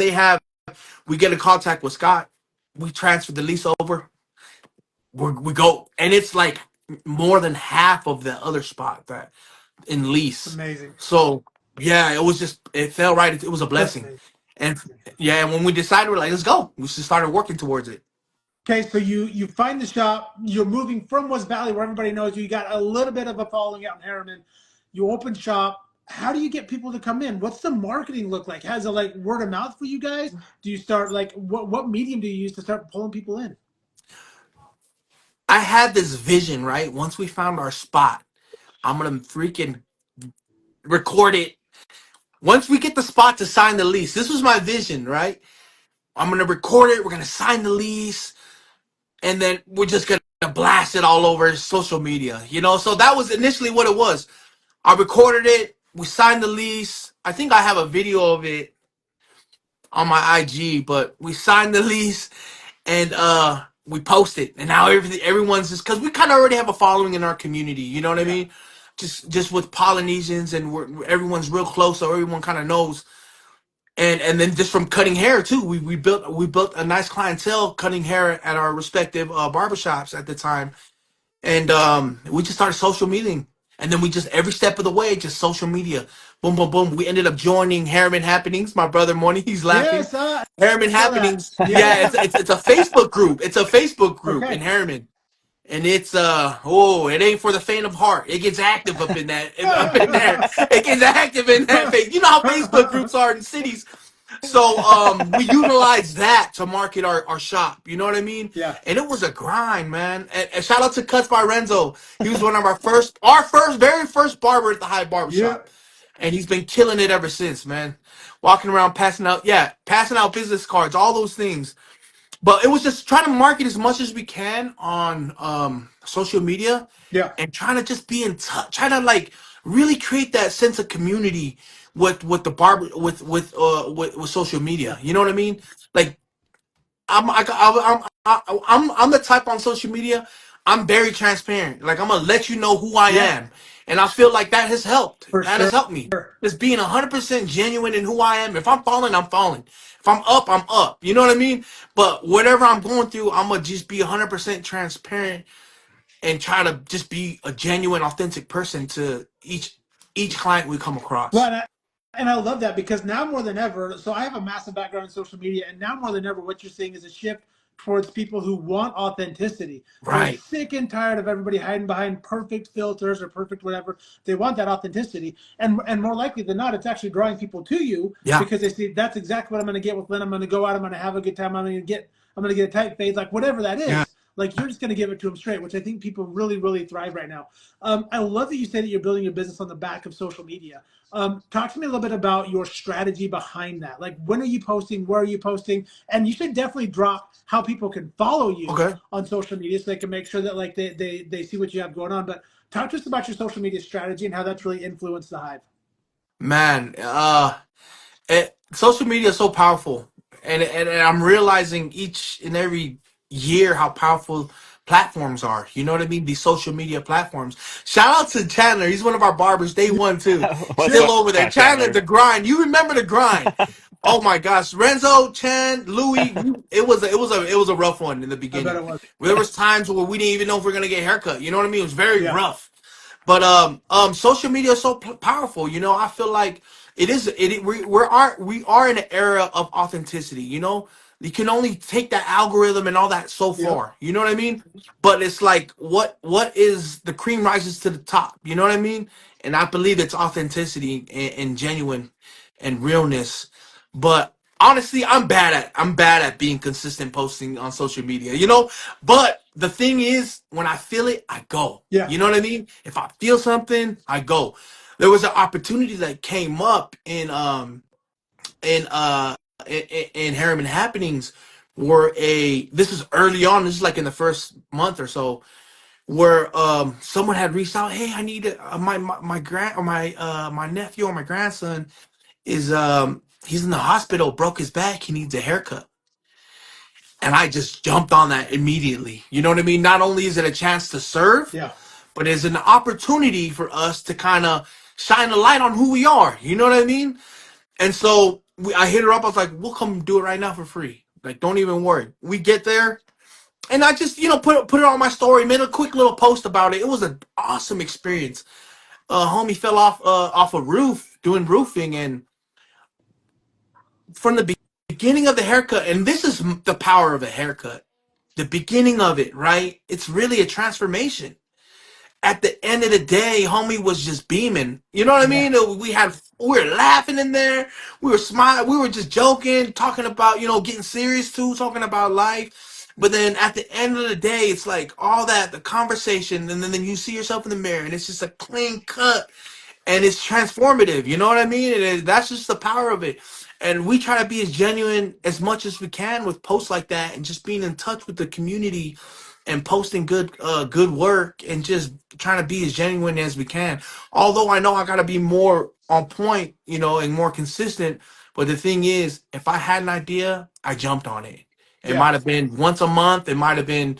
we get in contact with Scott. We transfer the lease over. We go, and it's like more than half of the other spot that in It's lease. amazing. So yeah, it fell right. It was a That's blessing. amazing. And yeah, and when we decided, we're like, let's go. We just started working towards it. Okay, so you find the shop. You're moving from West Valley, where everybody knows you. You got a little bit of a following out in Harriman. You open shop. How do you get people to come in? What's the marketing look like? Has it like word of mouth for you guys? Do you start like what medium do you use to start pulling people in? I had this vision, right? Once we found our spot, I'm gonna freaking record it. Once we get the spot to sign the lease, this was my vision, right? I'm gonna record it. We're gonna sign the lease, and then we're just gonna blast it all over social media. You know, so that was initially what it was. I recorded it. We signed the lease. I think I have a video of it on my IG, but we signed the lease, and we posted, and now everyone's just because we kind of already have a following in our community. You know what I Yeah. mean? Just with Polynesians, and everyone's real close, so everyone kind of knows. And then just from cutting hair too, we built a nice clientele cutting hair at our respective barbershops at the time, and we just started social media, and then we just every step of the way just social media, boom, boom, boom. We ended up joining Harriman Happenings. My brother Morning, he's Yeah, laughing. I Harriman saw that. Happenings, yeah, Yeah. it's a Facebook group. It's a Facebook group in Okay. Harriman. And it's oh, it ain't for the faint of heart. It gets active up in there. It gets active in that face. You know how Facebook groups are in cities. So we utilized that to market our shop. You know what I mean? Yeah. And it was a grind, man. And shout out to Cuts by Renzo. He was one of very first barber at the Hive Yeah. Barbershop. And he's been killing it ever since, man. Walking around passing out business cards, all those things. But it was just trying to market as much as we can on social media, Yeah, and trying to just be in touch, trying to like really create that sense of community with the barber with social yeah, media. You know what I mean? Like I'm the type on social media. I'm very transparent. Like I'm gonna let you know who I yeah, am, and I feel like that has helped. for That has sure. helped me. Just being 100% genuine in who I am. If I'm falling, I'm falling. If I'm up, I'm up. You know what I mean? But whatever I'm going through, I'm gonna just be 100% transparent and try to just be a genuine, authentic person to each client we come Well, across. and I love that because now more than ever, so I have a massive background in social media, and now more than ever, what you're seeing is a shift towards people who want authenticity. They're Right. sick and tired of everybody hiding behind perfect filters or perfect whatever. They want that authenticity, and more likely than not, it's actually drawing people to you Yeah. because they see that's exactly what I'm going to get with Lynn. I'm going to go out. I'm going to have a good time. I'm going to get a tight fade, like whatever that Yeah. is. Like you're just going to give it to them straight, which I think people really, really thrive right now. I love that you say that you're building your business on the back of social media. Talk to me a little bit about your strategy behind that. Like, when are you posting? Where are you posting? And you should definitely drop how people can follow you Okay. on social media so they can make sure that like they see what you have going on. But talk to us about your social media strategy and how that's really influenced the Hive. Man, social media is so powerful, and I'm realizing each and every year how powerful platforms are. You know what I mean? These social media platforms. Shout out to Chandler. He's one of our barbers. Day one too. What's Yeah, Still going over there. on, Chandler, Chandler? the grind. You remember the grind? Oh my gosh, Renzo, Chan, Louis. It was a rough one in the I bet beginning. it was. There was times where we didn't even know if we are gonna get a haircut. You know what I mean? It was very Yeah, rough. But social media is so powerful. You know, I feel like it is. We are in an era of authenticity. You know, you can only take that algorithm and all that so yep, far. You know what I mean? But it's like what is the cream rises to the top? You know what I mean? And I believe it's authenticity and genuine and realness. But honestly, I'm bad at being consistent posting on social media. You know, but the thing is, when I feel it, I go. yeah, You know what I mean? If I feel something, I go. There was an opportunity that came up in Harriman Happenings where a this is early on, this is like in the first month or so, where someone had reached out, hey, I need my grand or my nephew or my grandson is he's in the hospital, broke his back, he needs a haircut. And I just jumped on that immediately. You know what I mean? Not only is it a chance to serve, yeah, but it's an opportunity for us to kind of shine a light on who we are. You know what I mean? And so I hit her up. I was like, "We'll come do it right now for free. Like, don't even worry." We get there, and I just put it on my story, made a quick little post about it. It was an awesome experience. Homie fell off a roof doing roofing, and from the beginning of the haircut, and this is the power of a haircut. The beginning of it, right? It's really a transformation. At the end of the day, homie was just beaming. You know what I yeah, mean? We were laughing in there. We were smiling. We were just joking, talking about getting serious too, talking about life. But then at the end of the day, it's like all that the conversation, and then you see yourself in the mirror, and it's just a clean cut and it's transformative. You know what I mean? That's just the power of it. And we try to be as genuine as much as we can with posts like that, and just being in touch with the community and posting good work and just trying to be as genuine as we can. Although I know I got to be more on point, and more consistent. But the thing is, if I had an idea, I jumped on it. It yeah. might have been once a month. It might have been,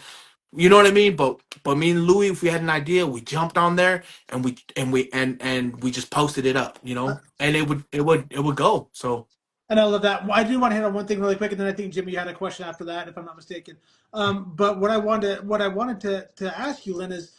you know what I mean? But me and Louis, if we had an idea, we jumped on there and we just posted it up, and it would go. So And I love that. Well, I do want to hit on one thing really quick, and then I think Jimmy, you had a question after that, if I'm not mistaken. But what I wanted to ask you, Lynn, is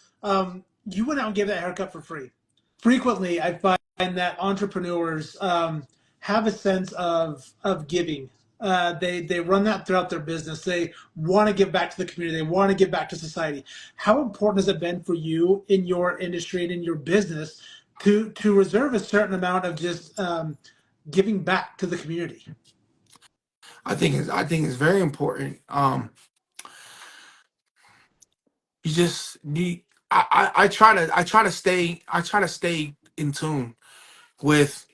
you went out and gave that haircut for free. Frequently, I find that entrepreneurs have a sense of giving. They run that throughout their business. They want to give back to the community. They want to give back to society. How important has it been for you in your industry and in your business to reserve a certain amount of just giving back to the community? I think it's very important. You just need. I try to stay in tune with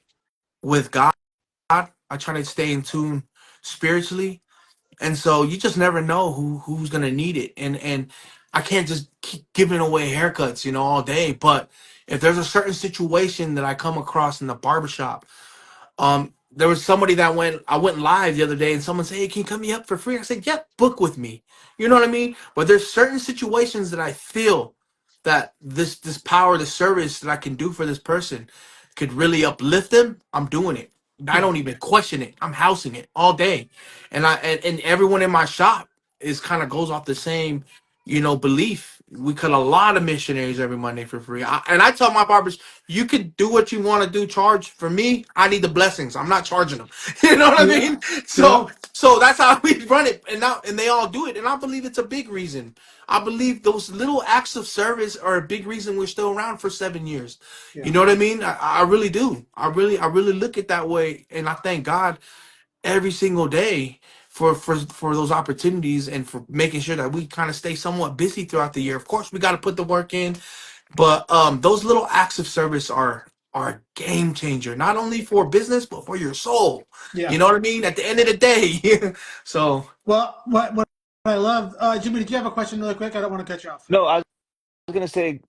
with God. I try to stay in tune spiritually, And so you just never know who's gonna need it. And I can't just keep giving away haircuts, all day. But if there's a certain situation that I come across in the barbershop, there was somebody that I went live the other day, and someone said, "Hey, can you cut me up for free?" I said, "Yep, book with me." You know what I mean? But there's certain situations that I feel that this power, the service that I can do for this person could really uplift them. I'm doing it. I Yeah. don't even question it. I'm housing it all day, and everyone in my shop is kind of goes off the same, belief. We cut a lot of missionaries every Monday for free, and I tell my barbers, you could do what you want to do. Charge for me. I need the blessings. I'm not charging them. You know what I Yeah. mean? Yeah. So that's how we run it, and they all do it, and I believe it's a big reason. I believe those little acts of service are a big reason we're still around for 7 years. You Yeah. know what I mean? I really do. I really look at that way, and I thank God every single day for those opportunities and for making sure that we kind of stay somewhat busy throughout the year. Of course, we got to put the work in, but those little acts of service are a game changer, not only for business but for your soul. You Yeah. know what I mean? At the end of the day. So Well, what I love, Jimmy, did you have a question really quick? I don't want to cut you off. No, I was going to say,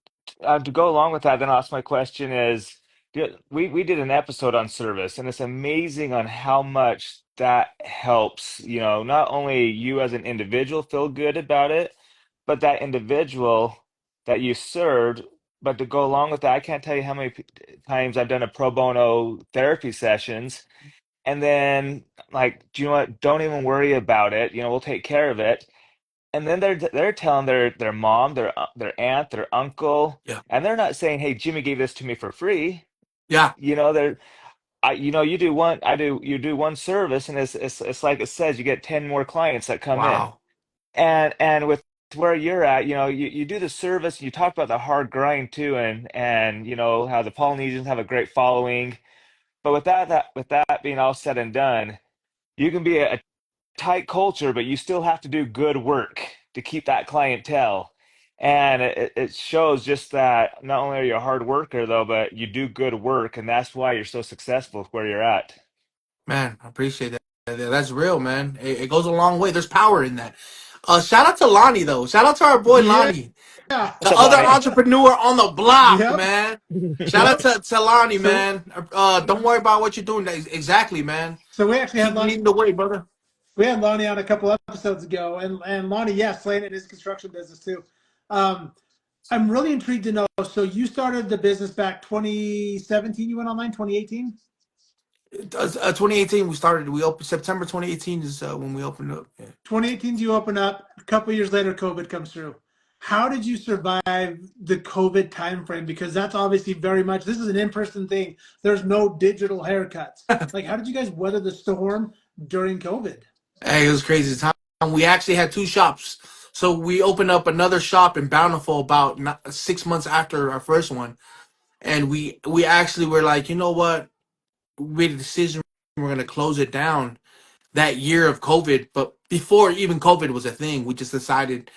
to go along with that, then I'll ask my question is, we did an episode on service, and it's amazing on how much that helps, not only you as an individual feel good about it, but that individual that you served. But to go along with that, I can't tell you how many times I've done a pro bono therapy sessions, and then like, do you know what? Don't even worry about it. We'll take care of it. And then they're telling their mom, their aunt, their uncle, yeah, and they're not saying, "Hey, Jimmy gave this to me for free." yeah. They're you do one service, and it's like it says, you get 10 more clients that come in. Wow, And with where you're at, you do the service, you talk about the hard grind too, and how the Polynesians have a great following. But with that being all said and done, you can be a tight culture, but you still have to do good work to keep that clientele. And it shows just that not only are you a hard worker though, but you do good work, and that's why you're so successful where you're at. man, I appreciate that. That's real, man. It goes a long way. There's power in that. Shout out to Lonnie though. Shout out to our boy Yeah. Lonnie, What's the up, other Lonnie? entrepreneur on the block, Yep. man. Shout out Yep. to Lonnie, So, man. Don't worry about what you're doing. Exactly, man. so we actually had Keep Lonnie. leading the way, brother. We had Lonnie on a couple episodes ago, and Lonnie, yes, slaying it in his construction business too. Um, I'm really intrigued to know. So you started the business back 2017. You went online 2018. 2018, we started. We opened September 2018 is when we opened up. Yeah. 2018, you open up. A couple years later, COVID comes through. How did you survive the COVID timeframe? Because that's obviously very much. This is an in-person thing. There's no digital haircuts. Like, how did you guys weather the storm during COVID? Hey, it was crazy time. We actually had two shops. So we opened up another shop in Bountiful about 6 months after our first one, and we actually were like, you know what? We made a decision. We're gonna close it down that year of COVID. But before even COVID was a thing, we just decided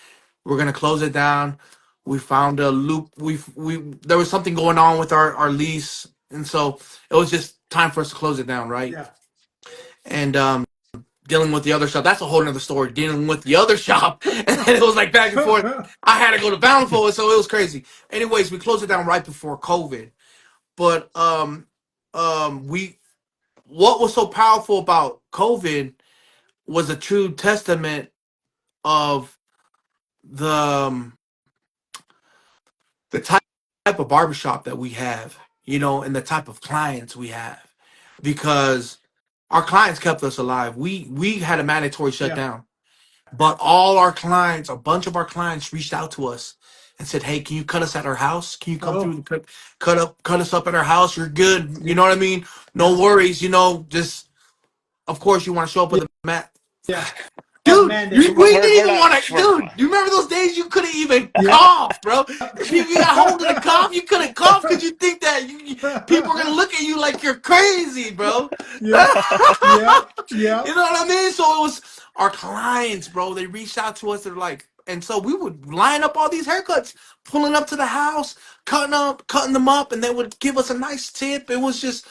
we're gonna close it down. We found a loop. We there was something going on with our lease, and so it was just time for us to close it down, right? Yeah. And dealing with the other shop. That's a whole nother story. Dealing with the other shop, and then it was like back and forth. I had to go to Bountiful, so it was crazy. Anyways, we closed it down right before COVID. But we what was so powerful about COVID was a true testament of the um, the type of barbershop that we have, and the type of clients we have, because our clients kept us alive. We had a mandatory Yeah. shutdown. But all our clients, a bunch of our clients reached out to us and said, "Hey, can you cut us at our house? Can you come through Oh, and cut us up at our house? You're good. You yeah. know what I mean? No Yeah. worries. Just of course you want to show up with a mat." Yeah. Oh, the Dude, mandate. we didn't We're even not. want to. Dude, you remember those days you couldn't even Yeah. cough, bro? If you got hold of the cough, you couldn't cough because you think that people are gonna look at you like you're crazy, bro. Yep. Yep. You Yep. know what I mean? So it was our clients, bro. They reached out to us. They're like, and so we would line up all these haircuts, pulling up to the house, cutting them up, and they would give us a nice tip. It was just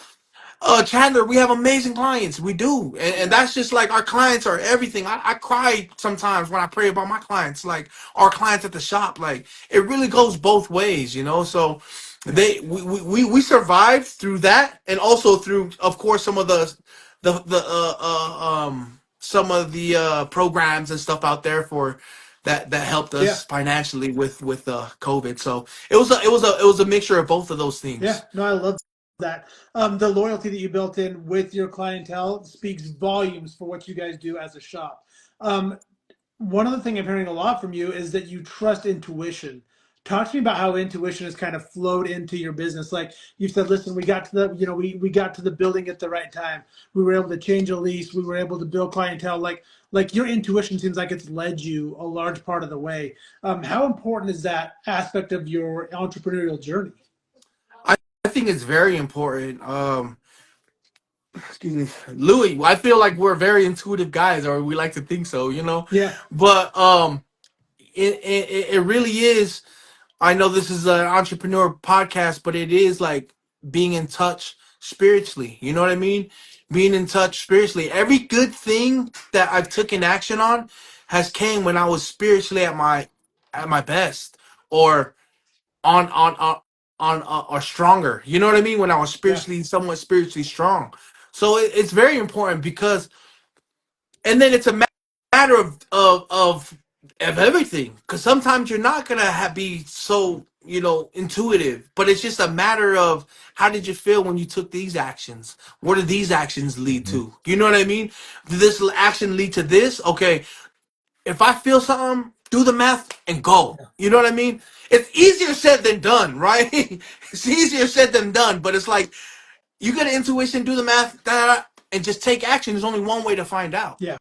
Chandler, we have amazing clients. We do. And Yeah. that's just like our clients are everything. I cry sometimes when I pray about my clients, like our clients at the shop. Like it really goes both ways, you know? So Yeah. we survived through that and also through, of course, some of some of the programs and stuff out there for that helped Yeah. us financially with COVID. So it was a mixture of both of those Yeah. things. No, I love that. The loyalty that you built in with your clientele speaks volumes for what you guys do as a shop. Um, One other thing I'm hearing a lot from you is that you trust intuition. Talk to me about how intuition has kind of flowed into your business. Like you said, listen, we got to the, we got to the building at the right time. We were able to change a lease. We were able to build clientele. Like your intuition seems like it's led you a large part of the way. How important is that aspect of your entrepreneurial journey? I think it's very important. Excuse me, Louis. I feel like we're very intuitive guys, or we like to think so, you know. Yeah, But it really is. I know this is an entrepreneur podcast, but it is like being in touch spiritually. You know what I mean? Being in touch spiritually. Every good thing that I've taken action on has came when I was spiritually at my best, or on or stronger. You know what I mean? When I was yeah, spiritually somewhat spiritually strong. So it's very important because, and then it's a matter of everything. Because sometimes you're not gonna be so intuitive, but it's just a matter of how did you feel when you took these actions? What did these actions lead Mhm. to? You know what I mean? Did this action lead to this? Okay, if I feel something, do the math and go. You know what I mean? It's easier said than done, right? It's easier said than done, but it's like you get an intuition, do the math, and just take action. There's only one way to find out. yeah.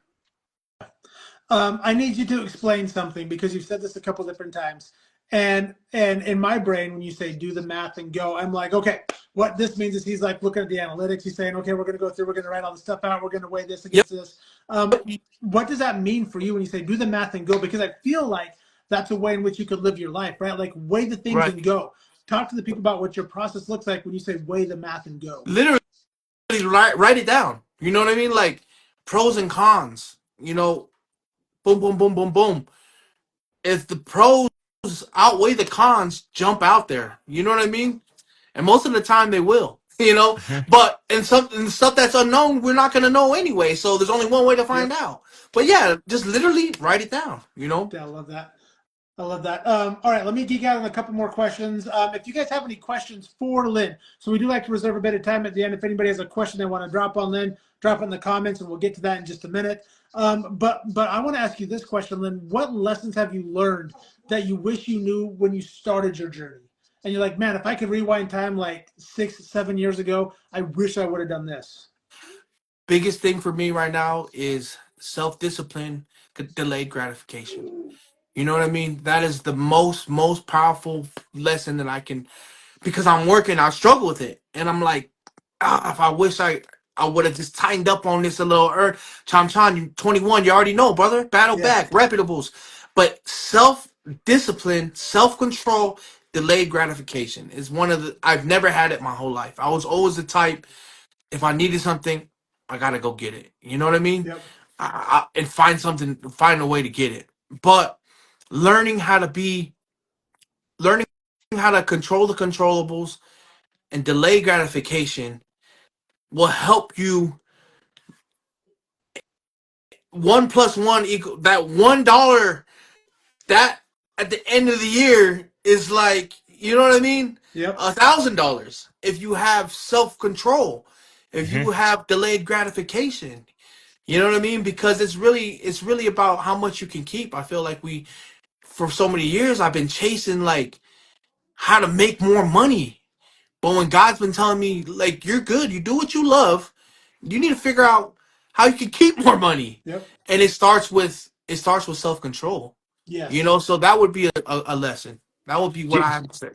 I need you to explain something because you've said this a couple different times. And in my brain, when you say do the math and go, I'm like, okay, what this means is he's like looking at the analytics. He's saying, okay, we're going to go through, we're going to write all this stuff out, we're going to weigh this Yep. against this. What does that mean for you when you say do the math and go? Because I feel like that's a way in which you could live your life, right? Like weigh the things Right. and go. Talk to the people about what your process looks like when you say weigh the math and go. Literally write it down. You know what I mean? Like pros and cons. Boom, boom, boom, boom, boom. If the pros outweigh the cons, jump out there. You know what I mean? And most of the time they will. Mhm. But in stuff that's unknown, we're not gonna know anyway. So there's only one way to find Yep. out. But yeah, just literally write it down. Yeah, I love that. I love that. All right, let me geek out on a couple more questions. If you guys have any questions for Lynn, so we do like to reserve a bit of time at the end. If anybody has a question they want to drop on Lynn, drop it in the comments, and we'll get to that in just a minute. But I want to ask you this question, Lynn. What lessons have you learned that you wish you knew when you started your journey? And you're like, man, if I could rewind time like 6, 7 years ago, I wish I would have done this. Biggest thing for me right now is self discipline, delayed gratification. You know what I mean? That is the most powerful lesson that I can, because I'm working, I struggle with it. And I'm like, if I wish I would have just tightened up on this a little early. Cham Chan, you 21, you already know, brother. Battle Yeah, back, reputables. But self discipline, self control, delayed gratification is one of the I've never had it my whole life. I was always the type, if I needed something, I gotta go get it. You know what I mean? yep, And find a way to get it. But learning how to be, learning how to control the controllables and delay gratification will help you. One plus one equal that $1 that at the end of the year is like, you know what I mean, yep, $1,000 if you have self control, if you Mhm. have delayed gratification. You know what I mean? Because it's really about how much you can keep. I feel like we for so many years I've been chasing like how to make more money. But when God's been telling me like you're good, you do what you love, you need to figure out how you can keep more money. yep, And it starts with self-control. yes, So that would be a lesson. That would be what Do, I have to say.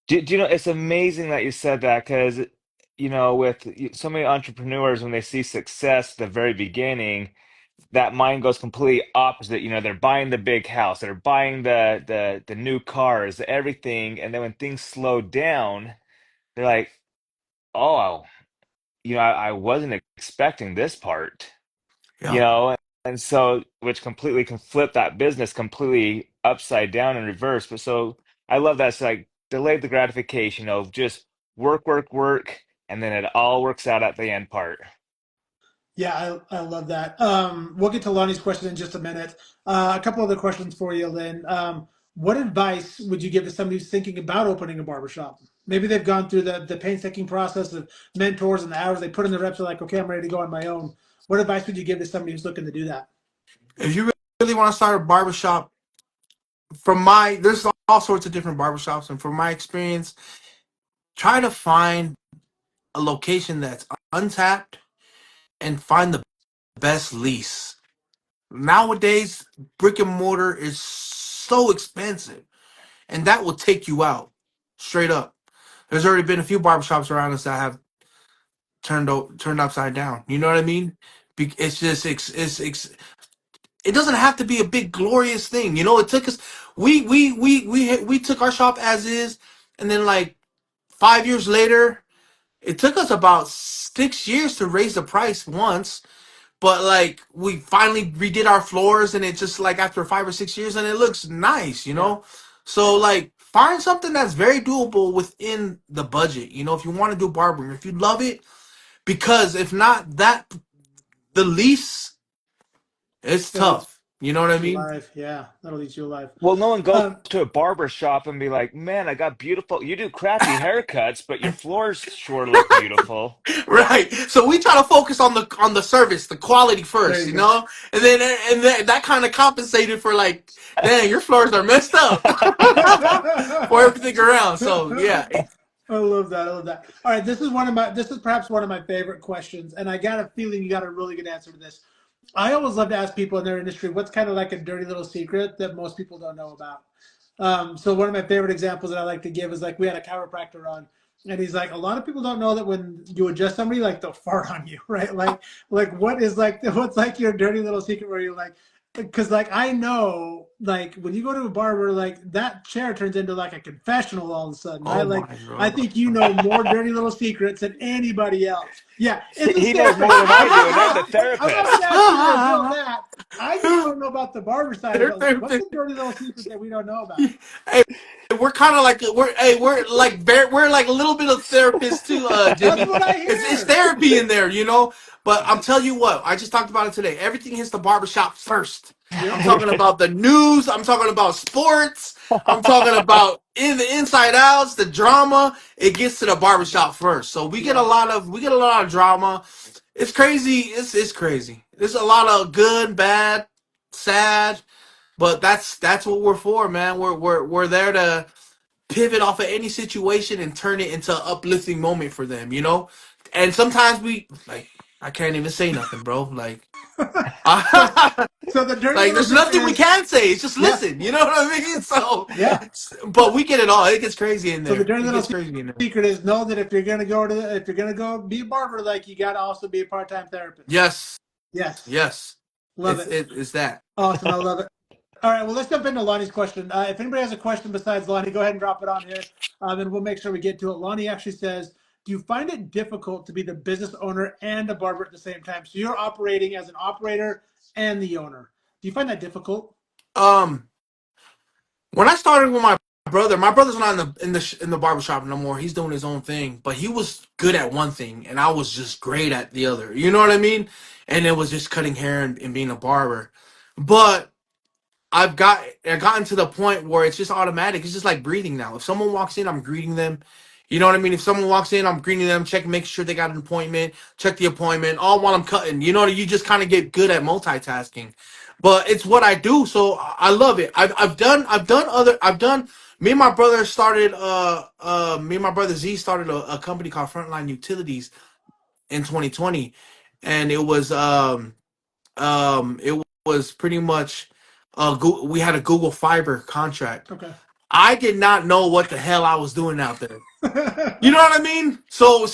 do you know, it's amazing that you said that because, with so many entrepreneurs, when they see success at the very beginning, that mind goes completely opposite. They're buying the big house, they're buying the new cars, everything, and then when things slow down, they're like, oh, I wasn't expecting this part, you Yeah. know, and so which completely can flip that business completely upside down and reverse. But so I love that. It's like delayed the gratification of just work, work, work, and then it all works out at the end part. Yeah, I love that. We'll get to Lonnie's question in just a minute. A couple other questions for you, Lynn. What advice would you give to somebody who's thinking about opening a barbershop? Maybe they've gone through the painstaking process of mentors and the hours they put in the reps. Are like, okay, I'm ready to go on my own. What advice would you give to somebody who's looking to do that? If you really want to start a barbershop, there's all sorts of different barbershops, and from my experience, try to find a location that's untapped and find the best lease. Nowadays, brick and mortar is so expensive, and that will take you out straight up. There's already been a few barbershops around us that have turned upside down. You know what I mean? It's just it doesn't have to be a big glorious thing. You know, it took us we took our shop as is, and then like 5 years later, it took us about 6 years to raise the price once. But like we finally redid our floors, and it just like after 5 or 6 years, and it looks nice, you Yeah, know. So like find something that's very doable within the budget. You know, if you want to do barbering, if you love it, because if not that, the lease is it'll eat tough. You know what I you mean? alive. Yeah, that'll eat you alive. Well, no one goes Um, to a barber shop and be like, man, I got beautiful. You do crappy haircuts, but your floors sure look beautiful. Right. So we try to focus on the service, the quality there first, you you go. know, and then that kind of compensated for like, dang, your floors are messed up for everything around. So yeah. I love that. I love that. All right, this is perhaps one of my favorite questions, and I got a feeling you got a really good answer to this. I always love to ask people in their industry what's kind of like a dirty little secret that most people don't know about. So one of my favorite examples that I like to give is like we had a chiropractor on, and he's like, a lot of people don't know that when you adjust somebody, like they'll fart on you, right? Like what is like what's like your dirty little secret where you're like, because like I know like when you go to a barber, like that chair turns into like a confessional all of a sudden, right? Oh Like my I god. think you know more dirty little secrets than anybody else. Yeah, it's a He knows more therapist. than I do, and I'm the I'm not going to therapist. ask you to reveal that. I just want to know about the barber side of it. Like, what's the dirty little secret that we don't know about? Hey, we're kind of like we're like a little bit of therapist too, That's Jimmy. what I It's hear. therapy in there, you know. But I'm telling you what, I just talked about it today. Everything hits the barbershop first. I'm Yep. talking about the news. I'm talking about sports. I'm talking about in the inside outs, the drama. It gets to the barbershop first. So Yeah. we get a lot of drama. It's crazy. It's crazy. There's a lot of good, bad, sad. But that's what we're for, man. We're there to pivot off of any situation and turn it into an uplifting moment for them, you know? And sometimes we like I can't even say nothing, bro. Like So, so the dirty like little there's secret nothing we is, can say. It's just yeah, listen, you know what I mean? So yeah. but we get it all. It gets crazy in So the there. dirty It little gets crazy in there. secret is know that if you're gonna go be a barber, like you got to also be a part-time therapist. Yes. Yes, Yes. love it. It's that. Awesome, I love it. All right, well, let's jump into Lonnie's question. If anybody has a question besides Lonnie, go ahead and drop it on here, and we'll make sure we get to it. Lonnie actually says, "Do you find it difficult to be the business owner and a barber at the same time? So you're operating as an operator and the owner. Do you find that difficult?" Um when I started with my brother's not in the barbershop no more. He's doing his own thing, but he was good at one thing, and I was just great at the other. You know what I mean? And it was just cutting hair and being a barber. But I've gotten to the point where it's just automatic. It's just like breathing now. If someone walks in, I'm greeting them. You know what I mean? If someone walks in, I'm greeting them, check, make sure they got an appointment, check the appointment, all while I'm cutting. You know, you just kind of get good at multitasking. But it's what I do, so I love it. Me and my brother started me and my brother Z started a company called Frontline Utilities in 2020, and it was pretty much we had a Google Fiber contract. Okay. I did not know what the hell I was doing out there. You know what I mean? So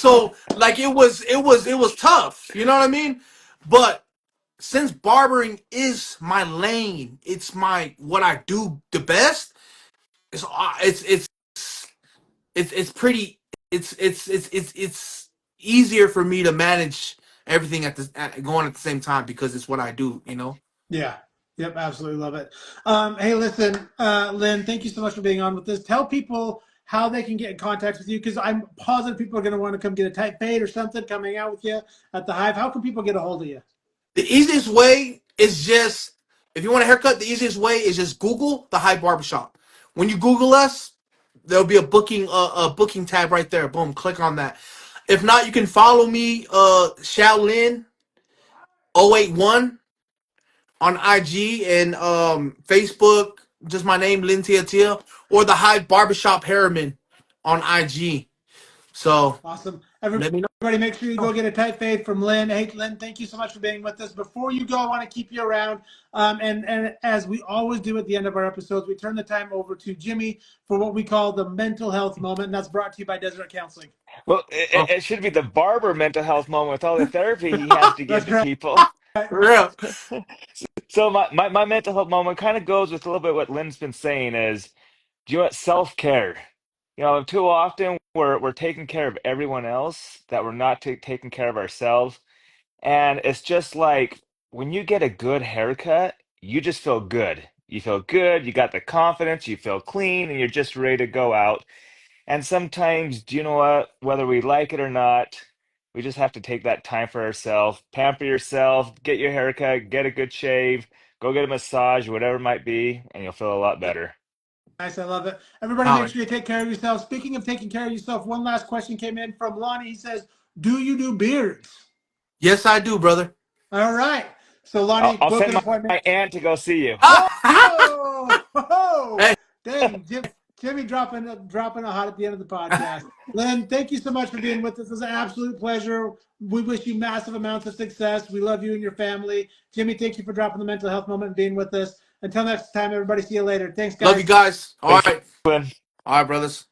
like it was tough. You know what I mean? But since barbering is my lane, it's my what I do the best. It's it's pretty. It's easier for me to manage everything going at the same time because it's what I do. Yeah. Yep. Absolutely love it. Hey, listen, Lynn, thank you so much for being on with us. Tell people how they can get in contact with you because I'm positive people are going to want to come get a tight fade or something coming out with you at the Hive. How can people get a hold of you? The easiest way is just if you want a haircut. The easiest way is just Google the Hive Barbershop. When you Google us, there'll be a booking tab right there. Boom, click on that. If not, you can follow me, Shaolin 081 on IG and Facebook. Just my name, Lynn Tiatia, or the Hive Barbershop Harriman on IG. So Awesome. let me know. Everybody, make sure you go get a tight fade from Lynn. Hey, Lynn, thank you so much for being with us. Before you go, I want to keep you around. And as we always do at the end of our episodes, we turn the time over to Jimmy for what we call the mental health moment. And that's brought to you by Deseret Counseling. Well, Oh, it should be the barber mental health moment with all the therapy he has to give That's to right. people. for real. So my mental health moment kind of goes with a little bit what Lynn's been saying is, do you know what, self-care? Too often we're taking care of everyone else that we're not taking care of ourselves. And it's just like when you get a good haircut, you just feel good. You feel good, you got the confidence, you feel clean, and you're just ready to go out. And sometimes, do you know what? Whether we like it or not, we just have to take that time for ourselves, pamper yourself, get your haircut, get a good shave, go get a massage, whatever it might be, and you'll feel a lot better. Nice. I love it. Everybody, make Howard. sure you take care of yourself. Speaking of taking care of yourself, one last question came in from Lonnie. He says, do you do beards? Yes, I do, brother. All right. So, I'll, Lonnie, I'll book send an appointment. my aunt to go see you. Oh, oh, Hey, dang, Jimmy dropping a hot at the end of the podcast. Lynn, thank you so much for being with us. It was an absolute pleasure. We wish you massive amounts of success. We love you and your family. Jimmy, thank you for dropping the mental health moment and being with us. Until next time, everybody, see you later. Thanks, love you guys. guys. All Thanks, right. Lynn. All right, brothers.